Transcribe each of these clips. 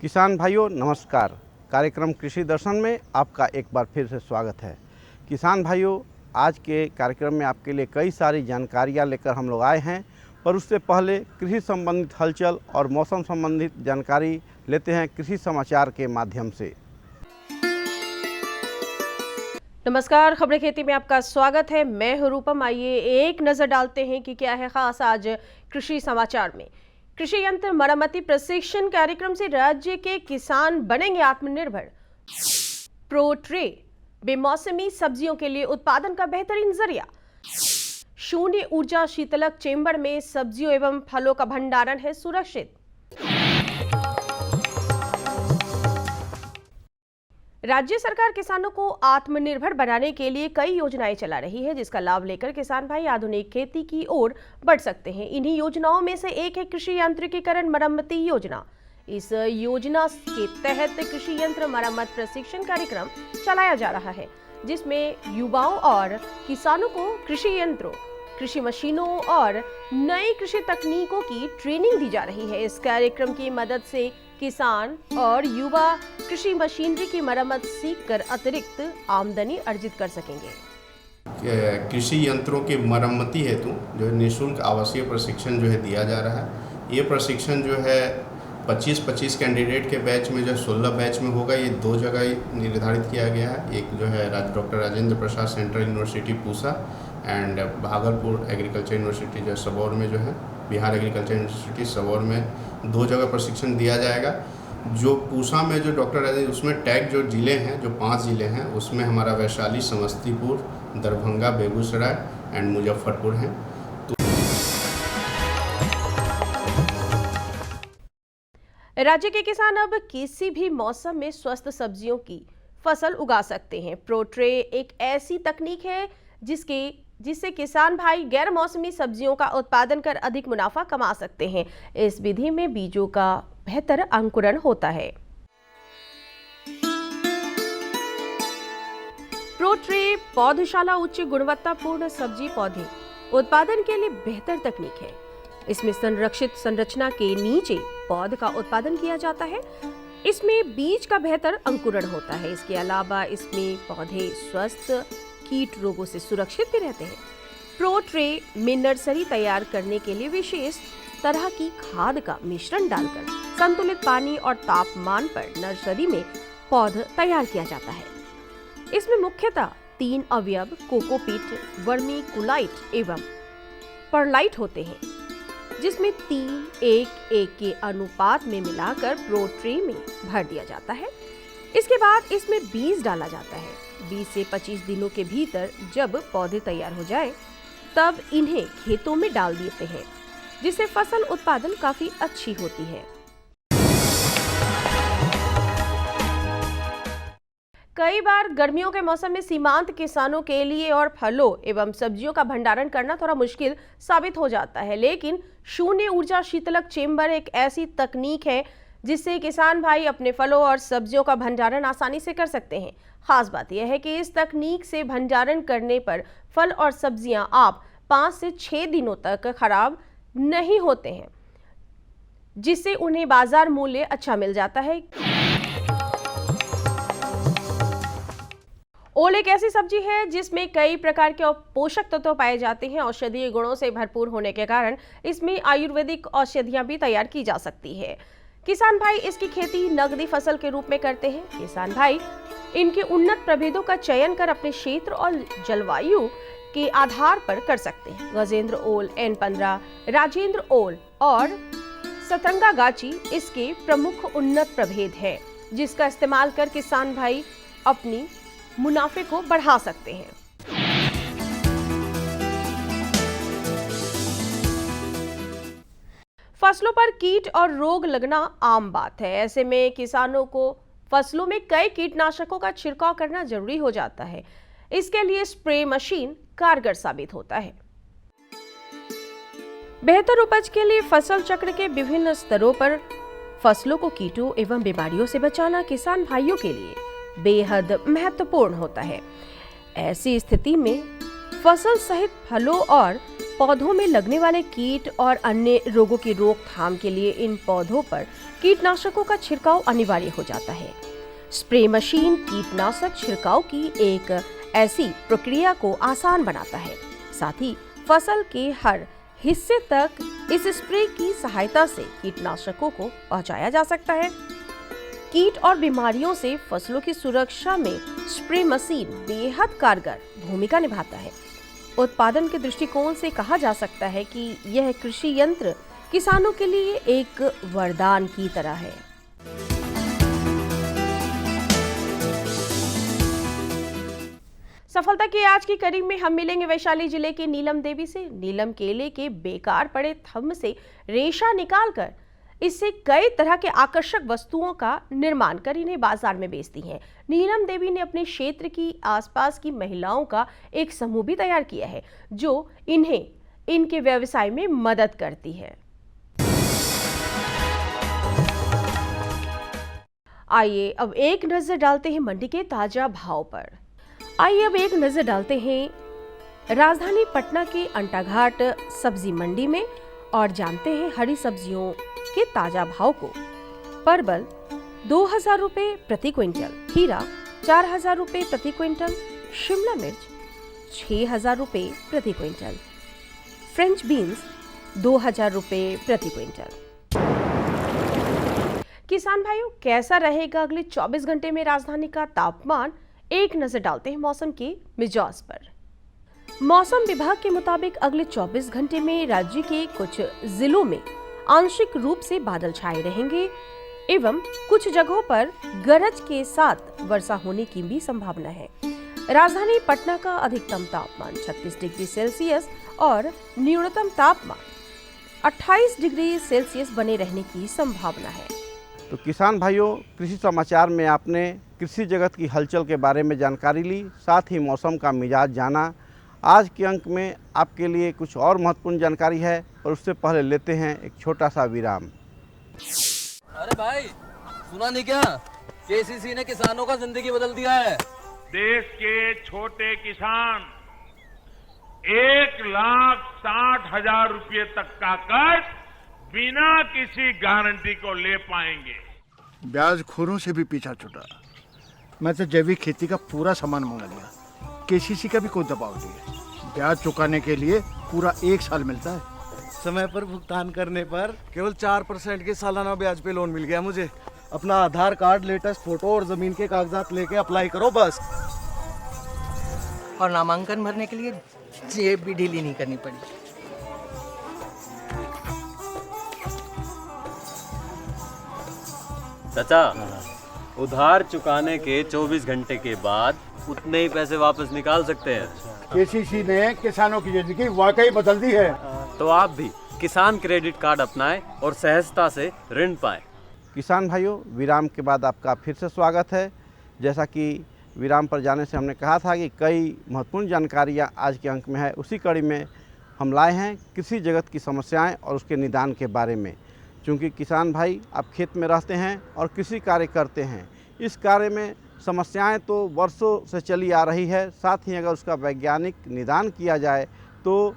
किसान भाइयों नमस्कार। कार्यक्रम कृषि दर्शन में आपका एक बार फिर से स्वागत है। किसान भाइयों, आज के कार्यक्रम में आपके लिए कई सारी जानकारियां लेकर हम लोग आए हैं, पर उससे पहले कृषि संबंधित हलचल और मौसम संबंधित जानकारी लेते हैं कृषि समाचार के माध्यम से। नमस्कार, खबरें खेती में आपका स्वागत है। मैं हूं रूपम। आइए एक नजर डालते हैं कि क्या है खास आज कृषि समाचार में। कृषि यंत्र मरम्मती प्रशिक्षण कार्यक्रम से राज्य के किसान बनेंगे आत्मनिर्भर। प्रो ट्रे बेमौसमी सब्जियों के लिए उत्पादन का बेहतरीन जरिया। शून्य ऊर्जा शीतलक चेंबर में सब्जियों एवं फलों का भंडारण है सुरक्षित। राज्य सरकार किसानों को आत्मनिर्भर बनाने के लिए कई योजनाएं चला रही है, जिसका लाभ लेकर किसान भाई आधुनिक खेती की ओर बढ़ सकते हैं। इन्हीं योजनाओं में से एक है कृषि यांत्रिकीकरण मरम्मती योजना। इस योजना के तहत कृषि यंत्र मरम्मत प्रशिक्षण कार्यक्रम चलाया जा रहा है, जिसमें युवाओं और किसानों को कृषि यंत्रों, कृषि मशीनों और नई कृषि तकनीकों की ट्रेनिंग दी जा रही है। इस कार्यक्रम की मदद से किसान और युवा कृषि मशीनरी की मरम्मत सीखकर अतिरिक्त आमदनी अर्जित कर सकेंगे। कृषि यंत्रों की मरम्मती हेतु जो है निःशुल्क आवासीय प्रशिक्षण जो है दिया जा रहा है। ये प्रशिक्षण जो है 25-25 कैंडिडेट के बैच में जो 16 बैच में होगा। ये 2 जगह निर्धारित किया गया है। एक जो है doctor Rajendra Prasad central university Pusa and Bhagalpur agriculture university जो सबौर में जो है बिहार एग्रीकल्चर यूनिवर्सिटी सबौर में 2 जगह प्रशिक्षण दिया जाएगा। जो पूसा में जो डॉक्टर राजेंद्र, उसमें टैग जो ज़िले हैं, जो 5 ज़िले हैं, उसमें हमारा वैशाली, समस्तीपुर, दरभंगा, बेगूसराय एंड मुजफ्फरपुर हैं। राज्य के किसान अब किसी भी मौसम में स्वस्थ सब्जियों की फसल उगा सकते हैं। प्रो ट्रे एक ऐसी तकनीक है जिससे किसान भाई गैर मौसमी सब्जियों का उत्पादन कर अधिक मुनाफा कमा सकते हैं। इस विधि में बीजों का बेहतर अंकुरण होता है। प्रो ट्रे पौधशाला उच्च गुणवत्तापूर्ण सब्जी पौधे उत्पादन के लिए बेहतर तकनीक है। इसमें संरक्षित संरचना के नीचे पौध का उत्पादन किया जाता है। इसमें बीज का बेहतर अंकुरण होता है। इसके अलावा इसमें पौधे स्वस्थ, कीट रोगों से सुरक्षित भी रहते हैं। प्रो ट्रे में नर्सरी तैयार करने के लिए विशेष तरह की खाद का मिश्रण डालकर संतुलित पानी और तापमान पर नर्सरी में पौध तैयार किया जाता है। इसमें मुख्यतः 3 अवयव कोकोपीट, वर्मी कुलाइट एवं परलाइट होते हैं, जिसमें 3:1:1 के अनुपात में मिलाकर प्रो ट्रे में भर दिया जाता है। इसके बाद इसमें बीज डाला जाता है। 20 से 25 दिनों के भीतर जब पौधे तैयार हो जाए, तब इन्हें खेतों में डाल देते हैं, जिससे फसल उत्पादन काफी अच्छी होती है। कई बार गर्मियों के मौसम में सीमांत किसानों के लिए और फलों एवं सब्जियों का भंडारण करना थोड़ा मुश्किल साबित हो जाता है, लेकिन शून्य ऊर्जा शीतलक चेंबर एक ऐसी तकनीक है जिससे किसान भाई अपने फलों और सब्जियों का भंडारण आसानी से कर सकते हैं। खास बात यह है कि इस तकनीक से भंडारण करने पर फल और सब्जियां आप 5 से 6 दिनों तक खराब नहीं होते हैं, जिससे उन्हें बाजार मूल्य अच्छा मिल जाता है। ओल एक ऐसी सब्जी है जिसमें कई प्रकार के पोषक तत्व पाए जाते हैं। औषधीय गुणों से भरपूर होने के कारण इसमें आयुर्वेदिक औषधियां भी तैयार की जा सकती है। किसान भाई इसकी खेती नगदी फसल के रूप में करते हैं। किसान भाई इनके उन्नत प्रभेदों का चयन कर अपने क्षेत्र और जलवायु के आधार पर कर सकते हैं। गजेंद्र ओल, N15, राजेंद्र ओल और सतरंगा गाची इसके प्रमुख उन्नत प्रभेद है, जिसका इस्तेमाल कर किसान भाई अपनी मुनाफे को बढ़ा सकते हैं। फसलों पर कीट और रोग लगना आम बात है। ऐसे में किसानों को फसलों में कई कीटनाशकों का छिड़काव करना जरूरी हो जाता है। इसके लिए स्प्रे मशीन कारगर साबित होता है। बेहतर उपज के लिए फसल चक्र के विभिन्न स्तरों पर फसलों को कीटों एवं बीमारियों से बचाना किसान भाइयों के लिए बेहद महत्वपूर्ण होता है। ऐसी स्थिति में फसल सहित फलों और पौधों में लगने वाले कीट और अन्य रोगों की रोकथाम के लिए इन पौधों पर कीटनाशकों का छिड़काव अनिवार्य हो जाता है। स्प्रे मशीन कीटनाशक छिड़काव की एक ऐसी प्रक्रिया को आसान बनाता है। साथ ही फसल के हर हिस्से तक इस स्प्रे की सहायता से कीटनाशकों को पहुंचाया जा सकता है। कीट और बीमारियों से फसलों की सुरक्षा में स्प्रे मशीन बेहद कारगर भूमिका निभाता है। उत्पादन के दृष्टिकोण से कहा जा सकता है कि यह कृषि यंत्र किसानों के लिए एक वरदान की तरह है। सफलता की आज की कड़ी में हम मिलेंगे वैशाली जिले के नीलम देवी से। नीलम केले के बेकार पड़े थंब से रेशा निकालकर इससे कई तरह के आकर्षक वस्तुओं का निर्माण कर इन्हें बाजार में बेचती हैं। नीलम देवी ने अपने क्षेत्र की आसपास की महिलाओं का एक समूह भी तैयार किया है जो इन्हें इनके व्यवसाय में मदद करती है। आइए अब एक नजर डालते हैं मंडी के ताजा भाव पर। राजधानी पटना के अंटाघाट सब्जी मंडी में और जानते हैं हरी सब्जियों के ताजा भाव को। परवल 2000 रुपए प्रति क्विंटल, खीरा 4000 रुपए प्रति क्विंटल, शिमला मिर्च 6000 रुपए प्रति क्विंटल, फ्रेंच बीन्स 2000 रुपए प्रति क्विंटल। किसान भाइयों, कैसा रहेगा अगले 24 घंटे में राजधानी का तापमान? एक नजर डालते हैं मौसम के मिजाज पर। मौसम विभाग के मुताबिक अगले 24 घंटे में राज्य के कुछ जिलों में आंशिक रूप से बादल छाए रहेंगे एवं कुछ जगहों पर गरज के साथ वर्षा होने की भी संभावना है। राजधानी पटना का अधिकतम तापमान 36 डिग्री सेल्सियस और न्यूनतम तापमान 28 डिग्री सेल्सियस बने रहने की संभावना है। तो किसान भाइयों, कृषि समाचार में आपने कृषि जगत की हलचल के बारे में जानकारी ली, साथ ही मौसम का मिजाज जाना। आज के अंक में आपके लिए कुछ और महत्वपूर्ण जानकारी है, पर उससे पहले लेते हैं एक छोटा सा विराम। अरे भाई, सुना नहीं क्या? केसीसी ने किसानों का जिंदगी बदल दिया है। देश के छोटे किसान 1,60,000 रुपये तक का कर्ज बिना किसी गारंटी को ले पाएंगे। ब्याज खोरों से भी पीछा छूटा। मैं तो जैविक खेती का पूरा सामान मंगा लिया। केसीसी का भी कोई दबाव नहीं है। ब्याज चुकाने के लिए पूरा 1 साल मिलता है। समय पर भुगतान करने पर केवल 4% के सालाना ब्याज पे लोन मिल गया मुझे। अपना आधार कार्ड, लेटेस्ट फोटो और जमीन के कागजात लेके अप्लाई करो बस। और नामांकन भरने के लिए जेब भी ढीली नहीं करनी पड़ी। चाचा, उधार चुकाने के 24 घंटे के बाद उतने ही पैसे वापस निकाल सकते हैं। केसीसी ने किसानों की जिंदगी वाकई बदल दी है। तो आप भी किसान क्रेडिट कार्ड अपनाएं और सहजता से ऋण पाएं। किसान भाइयों, विराम के बाद आपका फिर से स्वागत है। जैसा कि विराम पर जाने से हमने कहा था कि कई महत्वपूर्ण जानकारियाँ आज के अंक में है, उसी कड़ी में हम लाए हैं कृषि जगत की समस्याएं और उसके निदान के बारे में। क्योंकि किसान भाई आप खेत में रहते हैं और कृषि कार्य करते हैं, इस कार्य में समस्याएं तो वर्षों से चली आ रही है। साथ ही अगर उसका वैज्ञानिक निदान किया जाए तो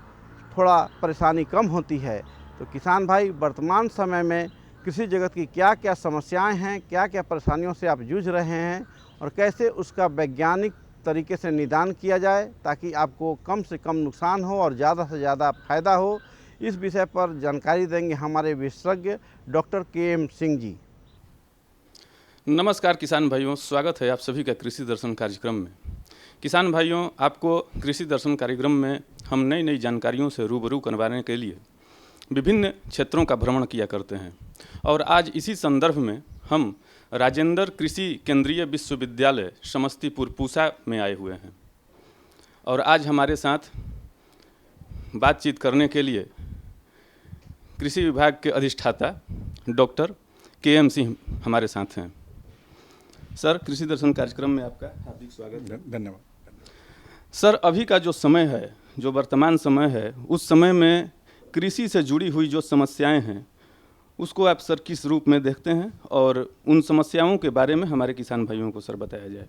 थोड़ा परेशानी कम होती है। तो किसान भाई, वर्तमान समय में कृषि जगत की क्या क्या समस्याएं हैं, क्या क्या परेशानियों से आप जूझ रहे हैं और कैसे उसका वैज्ञानिक तरीके से निदान किया जाए ताकि आपको कम से कम नुकसान हो और ज़्यादा से ज़्यादा फायदा हो, इस विषय पर जानकारी देंगे हमारे विशेषज्ञ डॉक्टर के.एम. सिंह जी। नमस्कार किसान भाइयों, स्वागत है आप सभी का कृषि दर्शन कार्यक्रम में। किसान भाइयों, आपको कृषि दर्शन कार्यक्रम में हम नई नई जानकारियों से रूबरू करवाने के लिए विभिन्न क्षेत्रों का भ्रमण किया करते हैं और आज इसी संदर्भ में हम राजेंद्र कृषि केंद्रीय विश्वविद्यालय समस्तीपुर पूसा में आए हुए हैं और आज हमारे साथ बातचीत करने के लिए कृषि विभाग के अधिष्ठाता डॉक्टर के.एम. सिंह हमारे साथ हैं। सर, कृषि दर्शन कार्यक्रम में आपका हार्दिक स्वागत है। धन्यवाद। सर, अभी का जो समय है, जो वर्तमान समय है, उस समय में कृषि से जुड़ी हुई जो समस्याएं हैं उसको आप सर किस रूप में देखते हैं, और उन समस्याओं के बारे में हमारे किसान भाइयों को सर बताया जाए।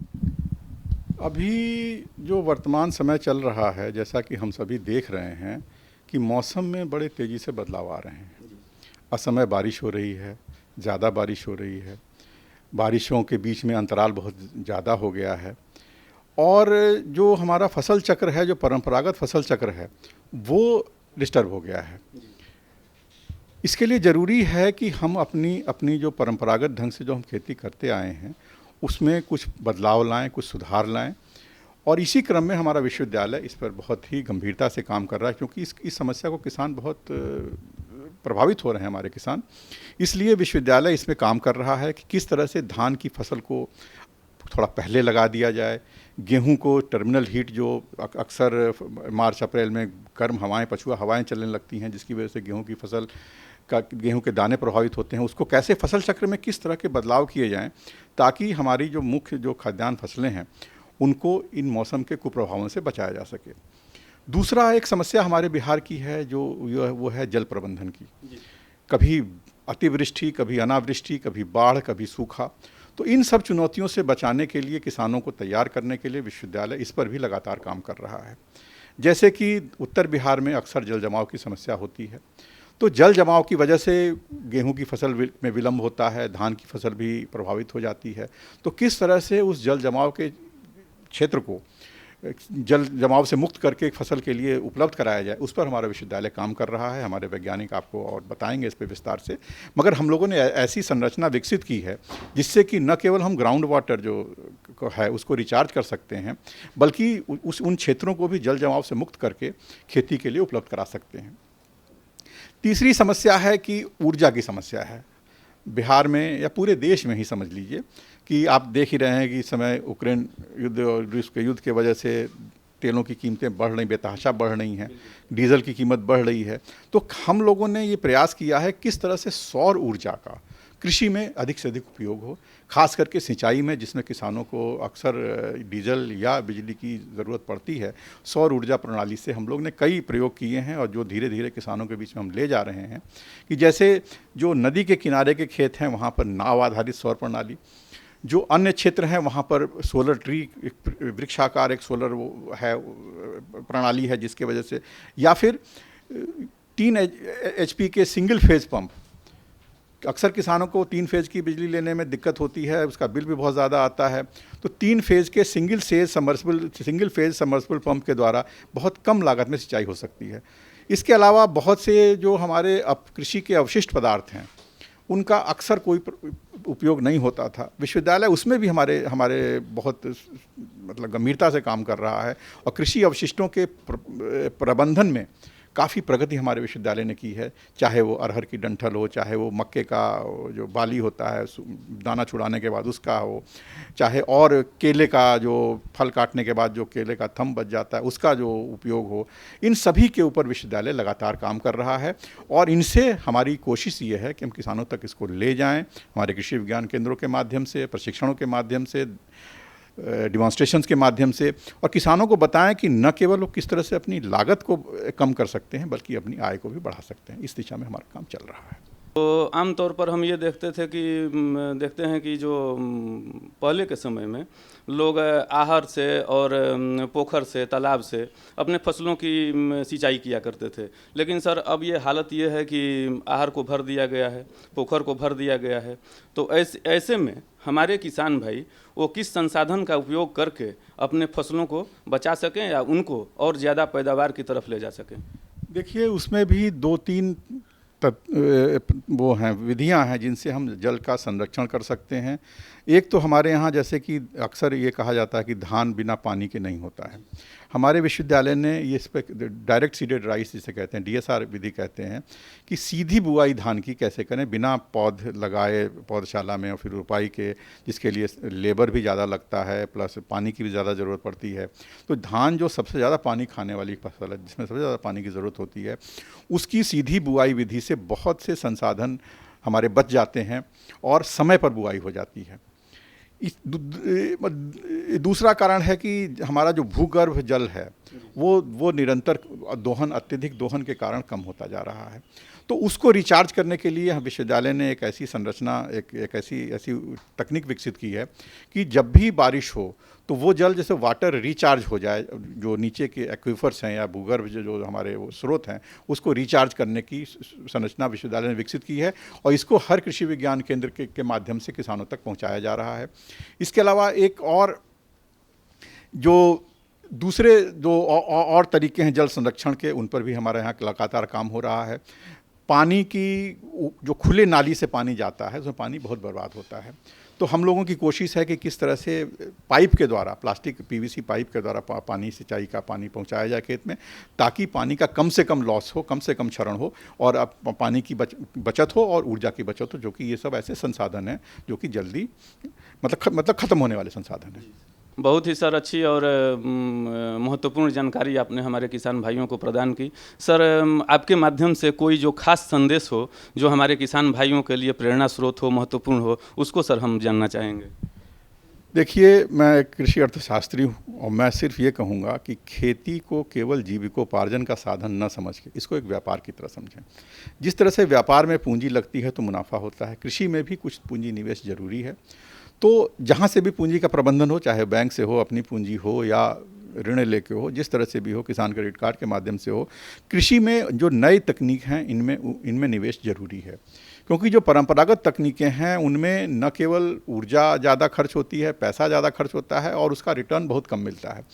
अभी जो वर्तमान समय चल रहा है, जैसा कि हम सभी देख रहे हैं कि मौसम में बड़े तेज़ी से बदलाव आ रहे हैं। असमय बारिश हो रही है, ज़्यादा बारिश हो रही है, बारिशों के बीच में अंतराल बहुत ज़्यादा हो गया है, और जो हमारा फसल चक्र है, जो परंपरागत फसल चक्र है, वो डिस्टर्ब हो गया है। इसके लिए ज़रूरी है कि हम अपनी जो परंपरागत ढंग से जो हम खेती करते आए हैं उसमें कुछ बदलाव लाएं, कुछ सुधार लाएं, और इसी क्रम में हमारा विश्वविद्यालय इस पर बहुत ही गंभीरता से काम कर रहा है, क्योंकि इस समस्या को किसान बहुत प्रभावित हो रहे हैं, हमारे किसान। इसलिए विश्वविद्यालय इसमें काम कर रहा है कि किस तरह से धान की फसल को थोड़ा पहले लगा दिया जाए, गेहूं को टर्मिनल हीट जो अक्सर मार्च अप्रैल में गर्म हवाएं, पछुआ हवाएं चलने लगती हैं, जिसकी वजह से गेहूं के दाने प्रभावित होते हैं, उसको कैसे फसल चक्र में किस तरह के बदलाव किए जाएं ताकि हमारी जो मुख्य जो खाद्यान्न फसलें हैं उनको इन मौसम के कुप्रभावों से बचाया जा सके। दूसरा एक समस्या हमारे बिहार की है जो वो है जल प्रबंधन की। कभी अतिवृष्टि, कभी अनावृष्टि, कभी बाढ़, कभी सूखा। तो इन सब चुनौतियों से बचाने के लिए, किसानों को तैयार करने के लिए विश्वविद्यालय इस पर भी लगातार काम कर रहा है। जैसे कि उत्तर बिहार में अक्सर जल जमाव की समस्या होती है, तो जल जमाव की वजह से गेहूं की फसल में विलंब होता है, धान की फसल भी प्रभावित हो जाती है। तो किस तरह से उस जल जमाव के क्षेत्र को जल जमाव से मुक्त करके फसल के लिए उपलब्ध कराया जाए, उस पर हमारा विश्वविद्यालय काम कर रहा है। हमारे वैज्ञानिक आपको और बताएंगे इस पर विस्तार से। मगर हम लोगों ने ऐसी संरचना विकसित की है जिससे कि न केवल हम ग्राउंड वाटर जो है उसको रिचार्ज कर सकते हैं, बल्कि उन क्षेत्रों को भी जल जमाव से मुक्त करके खेती के लिए उपलब्ध करा सकते हैं। तीसरी समस्या है कि ऊर्जा की समस्या है। बिहार में या पूरे देश में ही समझ लीजिए कि आप देख ही रहे हैं कि इस समय यूक्रेन युद्ध और रूस के युद्ध के वजह से तेलों की कीमतें बढ़ रही, बेतहाशा बढ़ रही हैं, डीजल की कीमत बढ़ रही है। तो हम लोगों ने ये प्रयास किया है किस तरह से सौर ऊर्जा का कृषि में अधिक से अधिक उपयोग हो, खास करके सिंचाई में, जिसमें किसानों को अक्सर डीजल या बिजली की ज़रूरत पड़ती है। सौर ऊर्जा प्रणाली से हम लोग ने कई प्रयोग किए हैं, और जो धीरे धीरे किसानों के बीच में हम ले जा रहे हैं कि जैसे जो नदी के किनारे के खेत हैं वहाँ पर नाव आधारित सौर प्रणाली, जो अन्य क्षेत्र हैं वहाँ पर सोलर ट्री, वृक्षाकार एक सोलर वो है प्रणाली है, जिसके वजह से, या फिर 3 HP के सिंगल फेज पंप। अक्सर किसानों को 3 फेज़ की बिजली लेने में दिक्कत होती है, उसका बिल भी बहुत ज़्यादा आता है। तो 3 फेज़ के सिंगल फेज़ सबमर्सिबल पंप के द्वारा बहुत कम लागत में सिंचाई हो सकती है। इसके अलावा बहुत से जो हमारे कृषि के अवशिष्ट पदार्थ हैं उनका अक्सर कोई उपयोग नहीं होता था। विश्वविद्यालय उसमें भी हमारे बहुत मतलब गंभीरता से काम कर रहा है, और कृषि अवशिष्टों के प्रबंधन में काफ़ी प्रगति हमारे विश्वविद्यालय ने की है। चाहे वो अरहर की डंठल हो, चाहे वो मक्के का जो बाली होता है दाना छुड़ाने के बाद उसका हो, चाहे और केले का जो फल काटने के बाद जो केले का थंब बच जाता है उसका जो उपयोग हो, इन सभी के ऊपर विश्वविद्यालय लगातार काम कर रहा है। और इनसे हमारी कोशिश ये है कि हम किसानों तक इसको ले जाएं, हमारे कृषि विज्ञान केंद्रों के माध्यम से, प्रशिक्षणों के माध्यम से, डिमॉन्स्ट्रेशंस के माध्यम से, और किसानों को बताएं कि न केवल वो किस तरह से अपनी लागत को कम कर सकते हैं बल्कि अपनी आय को भी बढ़ा सकते हैं। इस दिशा में हमारा काम चल रहा है। तो आमतौर पर हम ये देखते हैं कि जो पहले के समय में लोग आहर से और पोखर से, तालाब से अपने फसलों की सिंचाई किया करते थे। लेकिन सर अब ये हालत ये है कि आहर को भर दिया गया है, पोखर को भर दिया गया है। तो ऐसे में हमारे किसान भाई वो किस संसाधन का उपयोग करके अपने फसलों को बचा सकें या उनको और ज़्यादा पैदावार की तरफ ले जा सकें? देखिए, उसमें भी 2-3 वो हैं, विधियां हैं जिनसे हम जल का संरक्षण कर सकते हैं। एक तो हमारे यहाँ जैसे कि अक्सर ये कहा जाता है कि धान बिना पानी के नहीं होता है। हमारे विश्वविद्यालय ने ये इस पर डायरेक्ट सीडेड राइस जिसे कहते हैं, DSR विधि कहते हैं, कि सीधी बुआई धान की कैसे करें बिना पौध लगाए पौधशाला में और फिर रोपाई के, जिसके लिए लेबर भी ज़्यादा लगता है प्लस पानी की भी ज़्यादा ज़रूरत पड़ती है। तो धान जो सबसे ज़्यादा पानी खाने वाली फसल है, जिसमें सबसे ज़्यादा पानी की ज़रूरत होती है, उसकी सीधी बुआई विधि से बहुत से संसाधन हमारे बच जाते हैं और समय पर बुआई हो जाती है। दूसरा कारण है कि हमारा जो भूगर्भ जल है वो निरंतर दोहन, अत्यधिक दोहन के कारण कम होता जा रहा है। तो उसको रिचार्ज करने के लिए हम विश्वविद्यालय ने एक ऐसी संरचना, एक ऐसी तकनीक विकसित की है कि जब भी बारिश हो तो वो जल जैसे वाटर रिचार्ज हो जाए, जो नीचे के एक्वीफर्स हैं या भूगर्भ जो हमारे वो स्रोत हैं, उसको रिचार्ज करने की संरचना विश्वविद्यालय ने विकसित की है और इसको हर कृषि विज्ञान केंद्र के माध्यम से किसानों तक पहुंचाया जा रहा है। इसके अलावा एक और जो दूसरे जो और तरीके हैं जल संरक्षण के, उन पर भी हमारे यहाँ लगातार काम हो रहा है। पानी की जो खुले नाली से पानी जाता है उसमें पानी बहुत बर्बाद होता है। तो हम लोगों की कोशिश है कि किस तरह से पाइप के द्वारा, प्लास्टिक पीवीसी पाइप के द्वारा पानी, सिंचाई का पानी पहुंचाया जाए खेत में, ताकि पानी का कम से कम लॉस हो, कम से कम क्षरण हो और अब पानी की बचत हो और ऊर्जा की बचत हो, जो कि ये सब ऐसे संसाधन हैं जो कि जल्दी मतलब ख़त्म होने वाले संसाधन हैं। बहुत ही सर अच्छी और महत्वपूर्ण जानकारी आपने हमारे किसान भाइयों को प्रदान की। सर, आपके माध्यम से कोई जो खास संदेश हो जो हमारे किसान भाइयों के लिए प्रेरणा स्रोत हो, महत्वपूर्ण हो, उसको सर हम जानना चाहेंगे। देखिए, मैं कृषि अर्थशास्त्री हूँ और मैं सिर्फ ये कहूँगा कि खेती को केवल जीविकोपार्जन का साधन न समझ के इसको एक व्यापार की तरह समझें। जिस तरह से व्यापार में पूंजी लगती है तो मुनाफा होता है, कृषि में भी कुछ पूंजी निवेश जरूरी है। तो जहाँ से भी पूंजी का प्रबंधन हो, चाहे बैंक से हो, अपनी पूंजी हो या ऋण लेके हो, जिस तरह से भी हो, किसान क्रेडिट कार्ड के माध्यम से हो, कृषि में जो नई तकनीक हैं इनमें निवेश जरूरी है। क्योंकि जो परंपरागत तकनीकें हैं उनमें न केवल ऊर्जा ज़्यादा खर्च होती है, पैसा ज़्यादा खर्च होता है और उसका रिटर्न बहुत कम मिलता है।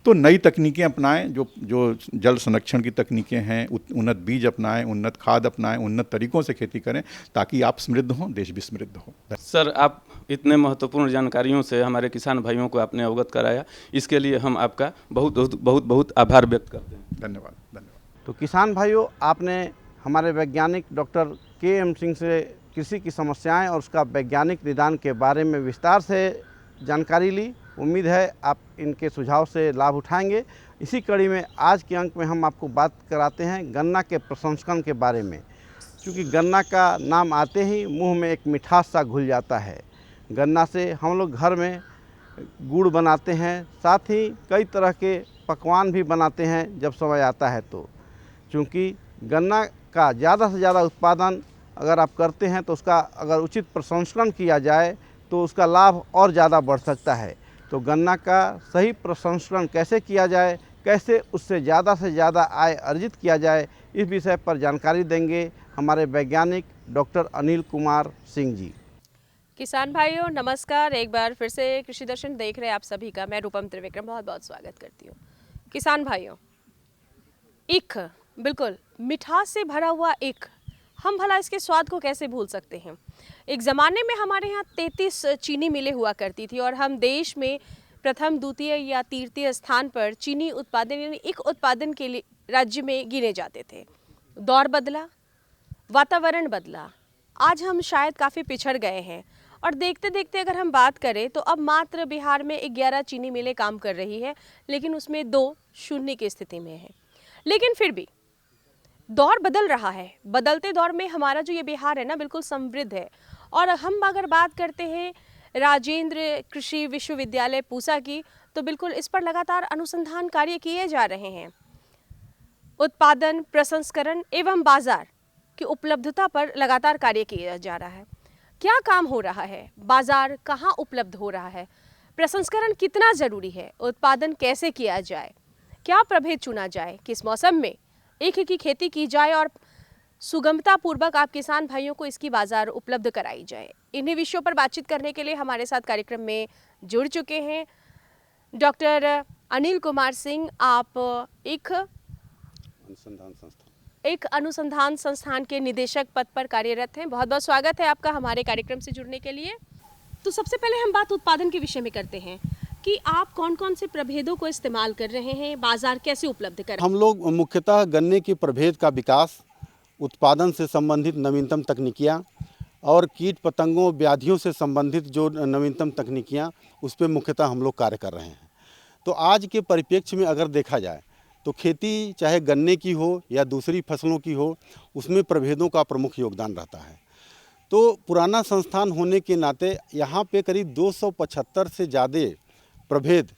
तो नई तकनीकें अपनाएं, जो जल संरक्षण की तकनीकें हैं, उन्नत बीज अपनाएं, उन्नत खाद अपनाएं, उन्नत तरीकों से खेती करें, ताकि आप समृद्ध हों, देश भी समृद्ध हो। सर, आप इतने महत्वपूर्ण जानकारियों से हमारे किसान भाइयों को आपने अवगत कराया, इसके लिए हम आपका बहुत बहुत बहुत बहुत आभार व्यक्त करते हैं। धन्यवाद। तो किसान भाइयों, आपने हमारे वैज्ञानिक डॉक्टर के.एम. सिंह से कृषि की समस्याएं और उसका वैज्ञानिक निदान के बारे में विस्तार से जानकारी ली। उम्मीद है आप इनके सुझाव से लाभ उठाएंगे। इसी कड़ी में आज के अंक में हम आपको बात कराते हैं गन्ना के प्रसंस्करण के बारे में, क्योंकि गन्ना का नाम आते ही मुंह में एक मिठास सा घुल जाता है। गन्ना से हम लोग घर में गुड़ बनाते हैं, साथ ही कई तरह के पकवान भी बनाते हैं जब समय आता है तो। चूँकि गन्ना का ज़्यादा से ज़्यादा उत्पादन अगर आप करते हैं तो उसका अगर उचित प्रसंस्करण किया जाए तो उसका लाभ और ज़्यादा बढ़ सकता है। तो गन्ना का सही प्रसंस्करण कैसे किया जाए, कैसे उससे ज़्यादा आय अर्जित किया जाए, इस विषय पर जानकारी देंगे हमारे वैज्ञानिक डॉक्टर अनिल कुमार सिंह जी। किसान भाइयों नमस्कार, एक बार फिर से कृषि दर्शन देख रहे हैं आप सभी का मैं रूपम त्रिविक्रम बहुत बहुत स्वागत करती हूँ। किसान भाइयों, ईख, बिल्कुल मिठास से भरा हुआ ईख, हम भला इसके स्वाद को कैसे भूल सकते हैं। एक ज़माने में हमारे यहाँ 33 चीनी मिलें हुआ करती थी और हम देश में प्रथम, द्वितीय या तृतीय स्थान पर चीनी उत्पादन यानी ईख उत्पादन के लिए राज्य में गिने जाते थे। दौर बदला, वातावरण बदला, आज हम शायद काफ़ी पिछड़ गए हैं और देखते देखते अगर हम बात करें तो अब मात्र बिहार में 11 चीनी मिलें काम कर रही है, लेकिन उसमें 2 शून्य की स्थिति में है। लेकिन फिर भी दौर बदल रहा है। बदलते दौर में हमारा जो ये बिहार है ना, बिल्कुल समृद्ध है। और हम अगर बात करते हैं राजेंद्र कृषि विश्वविद्यालय पूसा की, तो बिल्कुल इस पर लगातार अनुसंधान कार्य किए जा रहे हैं। उत्पादन, प्रसंस्करण एवं बाजार की उपलब्धता पर लगातार कार्य किया जा रहा है। क्या काम हो रहा है, बाजार कहाँ उपलब्ध हो रहा है, प्रसंस्करण कितना ज़रूरी है, उत्पादन कैसे किया जाए, क्या प्रभेद चुना जाए, किस मौसम में ईख की खेती की जाए और सुगमता पूर्वक आप किसान भाइयों को इसकी बाजार उपलब्ध कराई जाए। इन्हीं विषयों पर बातचीत करने के लिए हमारे साथ कार्यक्रम में जुड़ चुके हैं डॉक्टर अनिल कुमार सिंह। आप एक अनुसंधान संस्थान के निदेशक पद पर कार्यरत हैं। बहुत बहुत स्वागत है आपका हमारे कार्यक्रम से जुड़ने के लिए। तो सबसे पहले हम बात उत्पादन के विषय में करते हैं कि आप कौन कौन से प्रभेदों को इस्तेमाल कर रहे हैं, बाजार कैसे उपलब्ध कर रहे हैं। हम लोग मुख्यतः गन्ने के प्रभेद का विकास, उत्पादन से संबंधित नवीनतम तकनीकियाँ और कीट पतंगों व्याधियों से संबंधित जो नवीनतम तकनीकियाँ, उस पर मुख्यतः हम लोग कार्य कर रहे हैं। तो आज के परिप्रेक्ष्य में अगर देखा जाए तो खेती चाहे गन्ने की हो या दूसरी फसलों की हो, उसमें प्रभेदों का प्रमुख योगदान रहता है। तो पुराना संस्थान होने के नाते यहाँ पे करीब 275 से ज़्यादा प्रभेद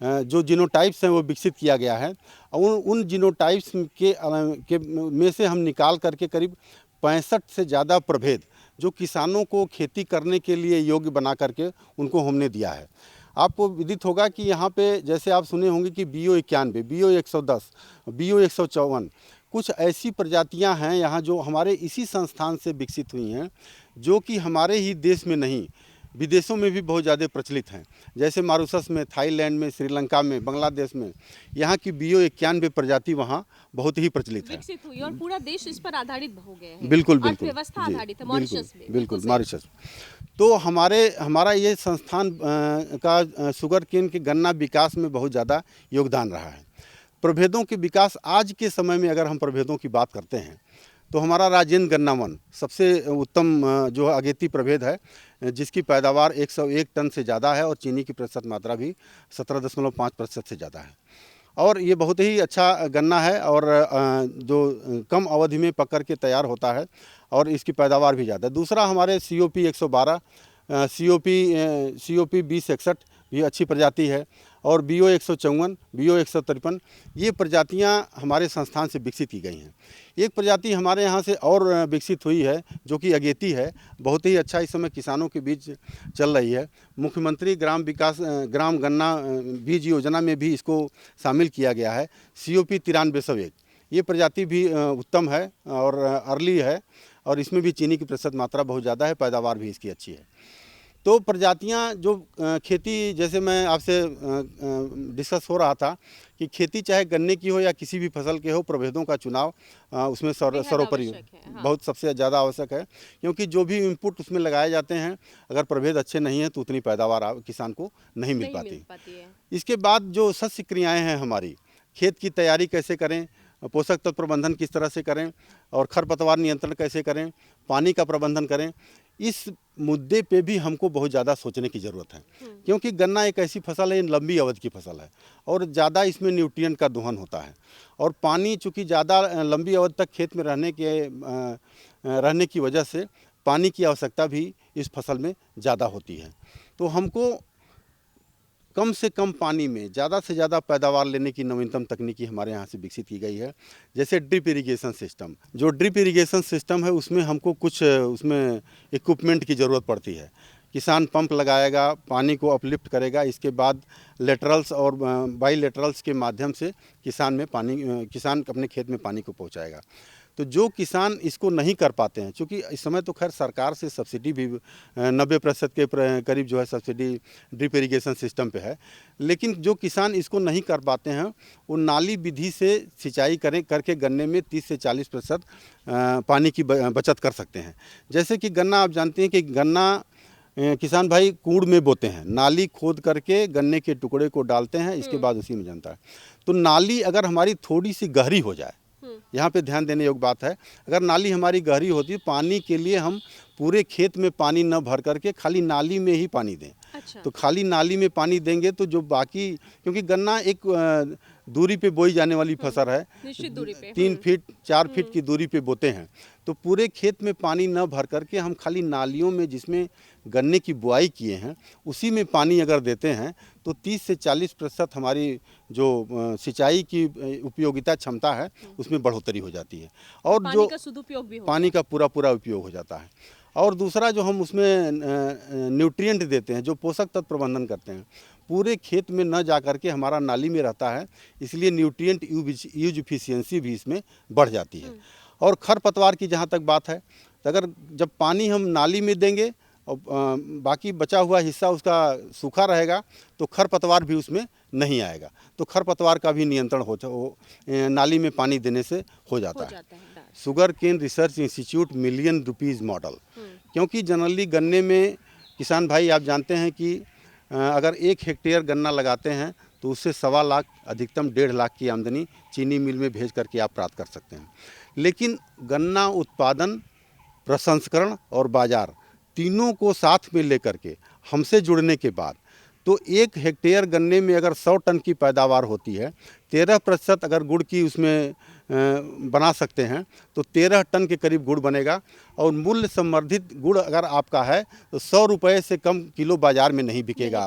जो जीनोटाइप्स हैं वो विकसित किया गया है। और उन जीनोटाइप्स के में से हम निकाल करके करीब 65 से ज़्यादा प्रभेद जो किसानों को खेती करने के लिए योग्य बना करके उनको हमने दिया है। आपको विदित होगा कि यहाँ पे जैसे आप सुने होंगे कि BO91, BO110, BO154 कुछ ऐसी प्रजातियाँ हैं यहाँ जो हमारे इसी संस्थान से विकसित हुई हैं, जो कि हमारे ही देश में नहीं विदेशों में भी बहुत ज़्यादा प्रचलित हैं। जैसे मॉरिशस में, थाईलैंड में, श्रीलंका में, बांग्लादेश में यहाँ की BO91 प्रजाति वहाँ बहुत ही प्रचलित है, विकसित हुई और पूरा देश इस पर आधारित हो गया है। बिल्कुल बिल्कुल अर्थव्यवस्था आधारित है मॉरिशस में। बिल्कुल मॉरिशस। तो हमारा ये संस्थान का शुगर केन के गन्ना विकास में बहुत ज़्यादा योगदान रहा है। प्रभेदों के विकास आज के समय में अगर हम प्रभेदों की बात करते हैं तो हमारा राजेंद्र गन्ना 1 सबसे उत्तम जो अगेती प्रभेद है, जिसकी पैदावार 101 टन से ज़्यादा है और चीनी की प्रतिशत मात्रा भी 17.5% से ज़्यादा है। और ये बहुत ही अच्छा गन्ना है और जो कम अवधि में पक कर के तैयार होता है और इसकी पैदावार भी ज़्यादा है। दूसरा हमारे COP 112, COP 2061 भी अच्छी प्रजाति है और BO 154, BO 153 ये प्रजातियां हमारे संस्थान से विकसित की गई हैं। एक प्रजाति हमारे यहाँ से और विकसित हुई है जो कि अगेती है, बहुत ही अच्छा इस समय किसानों के बीच चल रही है। मुख्यमंत्री ग्राम गन्ना बीज योजना में भी इसको शामिल किया गया है। COP 9301 ये प्रजाति भी उत्तम है और अर्ली है और इसमें भी चीनी की प्रतिशत मात्रा बहुत ज़्यादा है, पैदावार भी इसकी अच्छी है। तो प्रजातियां जो खेती, जैसे मैं आपसे डिस्कस हो रहा था कि खेती चाहे गन्ने की हो या किसी भी फसल के हो, प्रभेदों का चुनाव उसमें सर्वोपरि बहुत सबसे ज़्यादा आवश्यक है, क्योंकि जो भी इनपुट उसमें लगाए जाते हैं अगर प्रभेद अच्छे नहीं हैं तो उतनी पैदावार किसान को नहीं मिल पाती है। इसके बाद जो शस्य क्रियाएँ हैं हमारी, खेत की तैयारी कैसे करें, पोषक तत्व प्रबंधन किस तरह से करें और खरपतवार नियंत्रण कैसे करें, पानी का प्रबंधन करें, इस मुद्दे पे भी हमको बहुत ज़्यादा सोचने की ज़रूरत है। क्योंकि गन्ना एक ऐसी फसल है, लंबी अवधि की फसल है और ज़्यादा इसमें न्यूट्रिएंट का दोहन होता है और पानी चूँकि ज़्यादा लंबी अवधि तक खेत में रहने की वजह से पानी की आवश्यकता भी इस फसल में ज़्यादा होती है। तो हमको कम से कम पानी में ज़्यादा से ज़्यादा पैदावार लेने की नवीनतम तकनीकी हमारे यहाँ से विकसित की गई है। जैसे ड्रिप इरिगेशन सिस्टम, जो ड्रिप इरिगेशन सिस्टम है उसमें हमको कुछ उसमें इक्विपमेंट की ज़रूरत पड़ती है। किसान पंप लगाएगा, पानी को अपलिफ्ट करेगा, इसके बाद लेटरल्स और बाईलेटरल्स के माध्यम से किसान अपने खेत में पानी को पहुँचाएगा। तो जो किसान इसको नहीं कर पाते हैं, क्योंकि इस समय तो खैर सरकार से सब्सिडी भी 90% के करीब जो है सब्सिडी ड्रिप इरिगेशन सिस्टम पे है, लेकिन जो किसान इसको नहीं कर पाते हैं वो नाली विधि से सिंचाई करके गन्ने में 30 से 40% पानी की बचत कर सकते हैं। जैसे कि गन्ना, आप जानते हैं कि गन्ना किसान भाई कूड़ में बोते हैं, नाली खोद करके गन्ने के टुकड़े को डालते हैं, इसके बाद उसी में जनता है। तो नाली अगर हमारी थोड़ी सी गहरी हो जाए, यहाँ पे ध्यान देने योग्य बात है, अगर नाली हमारी गहरी होती है, पानी के लिए हम पूरे खेत में पानी न भर करके खाली नाली में ही पानी दें। अच्छा। तो खाली नाली में पानी देंगे तो जो बाकी, क्योंकि गन्ना एक दूरी पे बोई जाने वाली फसल है, निश्चित दूरी पे 3 फीट 4 फीट की दूरी पे बोते हैं, तो पूरे खेत में पानी न भर करके हम खाली नालियों में जिसमें गन्ने की बुआई किए हैं उसी में पानी अगर देते हैं तो 30 से 40% हमारी जो सिंचाई की उपयोगिता क्षमता है उसमें बढ़ोतरी हो जाती है और पानी जो का सदुपयोग भी पानी का पूरा उपयोग हो जाता है। और दूसरा जो हम उसमें न्यूट्रिएंट देते हैं, जो पोषक तत्व प्रबंधन करते हैं, पूरे खेत में न जा कर के हमारा नाली में रहता है, इसलिए न्यूट्रिएंट यूज इफिशियंसी भी इसमें बढ़ जाती है। और खरपतवार की जहाँ तक बात है, तो अगर जब पानी हम नाली में देंगे और बाकी बचा हुआ हिस्सा उसका सूखा रहेगा तो खरपतवार भी उसमें नहीं आएगा, तो खरपतवार का भी नियंत्रण नाली में पानी देने से हो जाता है। Sugarcane research institute ₹1,000,000 model, क्योंकि जनरली गन्ने में किसान भाई आप जानते हैं कि अगर 1 हेक्टेयर गन्ना लगाते हैं तो उससे 1.25 लाख अधिकतम 1.5 लाख की आमदनी चीनी मिल में भेज करके आप प्राप्त कर सकते हैं। लेकिन गन्ना उत्पादन, प्रसंस्करण और बाज़ार तीनों को साथ में लेकर के हमसे जुड़ने के बाद तो 1 हेक्टेयर गन्ने में अगर 100 टन की पैदावार होती है, 13% अगर गुड़ की उसमें बना सकते हैं तो 13 टन के करीब गुड़ बनेगा। और मूल्य संवर्धित गुड़ अगर आपका है तो 100 रुपये से कम किलो बाज़ार में नहीं बिकेगा।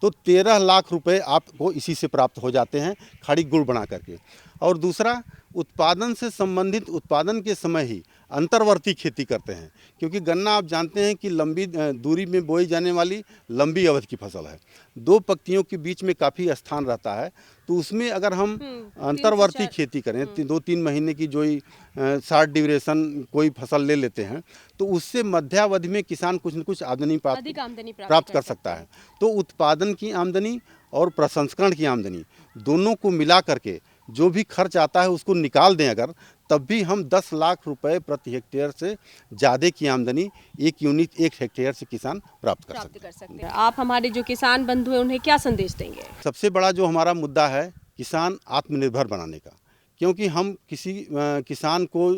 तो 13 लाख रुपए आपको इसी से प्राप्त हो जाते हैं खड़ी गुड़ बना करके। और दूसरा, उत्पादन से संबंधित उत्पादन के समय ही अंतर्वर्ती खेती करते हैं, क्योंकि गन्ना आप जानते हैं कि लंबी दूरी में बोई जाने वाली लंबी अवधि की फसल है। 2 पंक्तियों के बीच में काफ़ी स्थान रहता है, तो उसमें अगर हम अंतर्वर्ती खेती करें 2-3 महीने की जो ही शॉर्ट ड्यूरेशन कोई फसल ले लेते हैं, तो उससे मध्यावधि में किसान कुछ न कुछ आमदनी प्राप्त कर सकता है। तो उत्पादन की आमदनी और प्रसंस्करण की आमदनी दोनों को मिला करके जो भी खर्च आता है उसको निकाल दें अगर, तब भी हम 10 लाख रुपए प्रति हेक्टेयर से ज़्यादा की आमदनी एक यूनिट 1 हेक्टेयर से किसान प्राप्त कर सकते हैं। आप हमारे जो किसान बंधु हैं उन्हें क्या संदेश देंगे? सबसे बड़ा जो हमारा मुद्दा है किसान आत्मनिर्भर बनाने का, क्योंकि हम किसी किसान को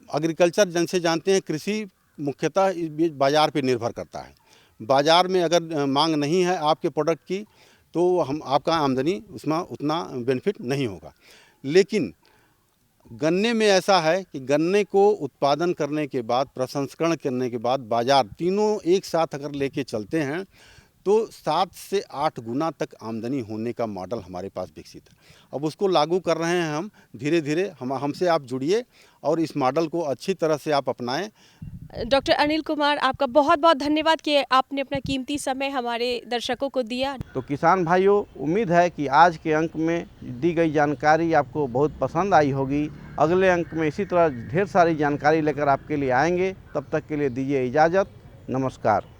एग्रीकल्चर जैसे जानते हैं, कृषि मुख्यतः बाज़ार पर निर्भर करता है। बाज़ार में अगर मांग नहीं है आपके प्रोडक्ट की तो हम आपका आमदनी उसमें उतना बेनिफिट नहीं होगा। लेकिन गन्ने में ऐसा है कि गन्ने को उत्पादन करने के बाद, प्रसंस्करण करने के बाद बाज़ार, तीनों एक साथ अगर लेके चलते हैं तो 7 से 8 गुना तक आमदनी होने का मॉडल हमारे पास विकसित है। अब उसको लागू कर रहे हैं हम धीरे धीरे। हमसे आप जुड़िए और इस मॉडल को अच्छी तरह से आप अपनाएं। डॉक्टर अनिल कुमार, आपका बहुत बहुत धन्यवाद कि आपने अपना कीमती समय हमारे दर्शकों को दिया। तो किसान भाइयों, उम्मीद है कि आज के अंक में दी गई जानकारी आपको बहुत पसंद आई होगी। अगले अंक में इसी तरह ढेर सारी जानकारी लेकर आपके लिए आएंगे। तब तक के लिए दीजिए इजाज़त। नमस्कार।